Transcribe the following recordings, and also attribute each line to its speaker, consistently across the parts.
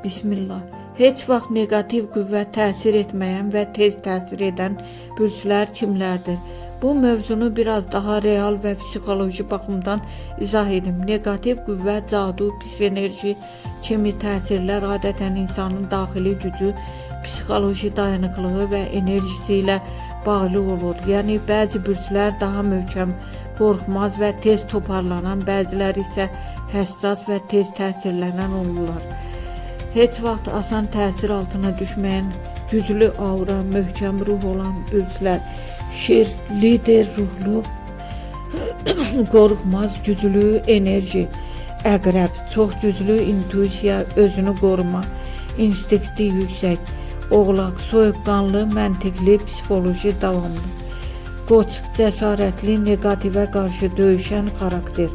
Speaker 1: Bismillah. Heç vaxt negativ qüvvə təsir etməyən və tez təsir edən bürclər kimlərdir? Bu mövzunu biraz daha real və psixoloji baxımdan izah edim. Negativ qüvvə, cadu, pis enerji kimi təsirlər adətən insanın daxili gücü, psixoloji dayanıqlığı və enerjisi ilə bağlı olur. Yəni bəzi bürclər daha möhkəm, qorxmaz və tez toparlanan, bəziləri isə həssas və tez təsirlənən olurlar. Heç vaxt asan təsir altına düşməyən, güclü aura, möhkəm ruh olan bürclər, şir, lider ruhlu, qorxmaz, güclü enerji, əqrəb, çox güclü intuisiya, özünü qoruma, instinkti yüksək, oğlaq, soyuqqanlı, məntiqli, psixoloji davamlı, qoç, cəsarətli, negativə qarşı döyüşən xarakter,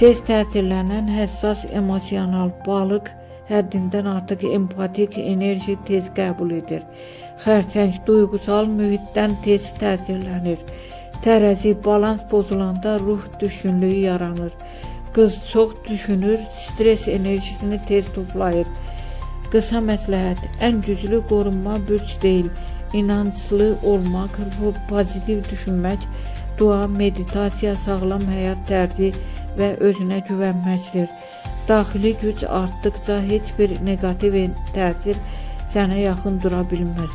Speaker 1: tez təsirlənən, həssas, emosional, balıq, həddindən artıq empatik, enerji tez qəbul edir. Xərçəng, duyğusal mühitdən tez təsirlənir. Tərəzi, balans pozulanda ruh düşkünlüyü yaranır. Qız çox düşünür, stres enerjisini tez toplayır. Qısa məsləhət, ən güclü qorunma bürc deyil, inanclı olmaq, pozitiv düşünmək, dua, meditasiya, sağlam həyat tərzi və özünə güvənməkdir. Daxili güc artdıqca heç bir negativ təsir sənə yaxın dura bilmir.